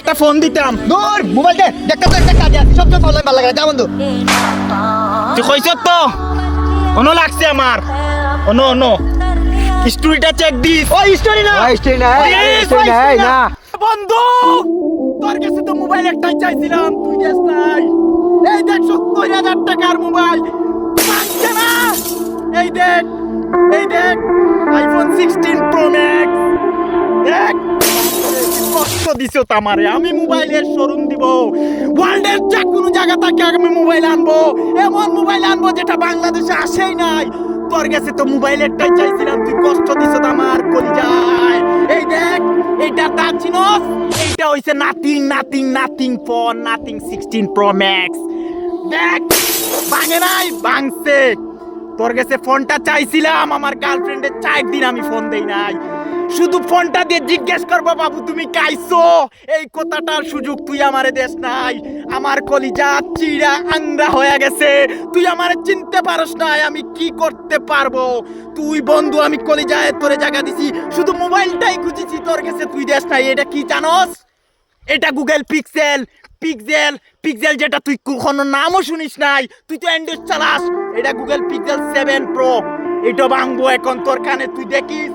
একটা ফোন দিতাম দূর মোবাইল দে দেখতে তো একটা কাজ আছে সবচেয়ে ভালো ভালো লাগে যা বন্ধু তুই কইছ তো অনো লাগছে আমার অনো স্টোরিটা চেক দিস ও স্টোরি না না বন্ধু তোর কাছে তো মোবাইল একটাই চাইছিলাম তুই দেস নাই এই দেখ ৭০,০০০ টাকার মোবাইল মানছে না এই দেখ আইফোন 16 প্রো ম্যাক্স দেখ কষ্ট দিছো তামারে আমি মোবাইলের শোরুম দিব ওয়ার্ল্ডের যে কোনো জায়গা থেকে আমি মোবাইল আনবো এমন মোবাইল আনবো যেটা বাংলাদেশে আসেই নাই তোর কাছে তো মোবাইল একটাই চাইছিলাম তুই কষ্ট দিছো আমার কলিজায় এই দেখ এইটা দাম চিনস এইটা হইছে nothing phone nothing 16 pro max দেখ ভাঙে নাই ভাঙছে তোর কাছে ফোনটা চাইছিলাম আমার গার্লফ্রেন্ডের 4 দিন আমি ফোন দেই নাই শুধু ফোনটা দিয়ে জিজ্ঞেস করবো বাবু তুমি কাইছো এই কথাটার সুযোগ তুই আমারে দেশ নাই আমার কলিজা চিড়া আংরা হয়ে গেছে তুই আমারে চিনতে পারস না আমি কি করতে পারবো তুই বন্ধু আমি কলিজায় তোরে জায়গা দিছি শুধু মোবাইলটাই খুঁজেছি তোর কাছে তুই দেশ নাই এটা কি জানোস এটা গুগল পিক্সেল যেটা তুই কখনো নামও শুনিস নাই তুই তো অ্যান্ড্রয়েড চালাস এটা গুগল পিক্সেল 7 প্রো এটা ভাঙবো এখন তোর কানে তুই দেখিস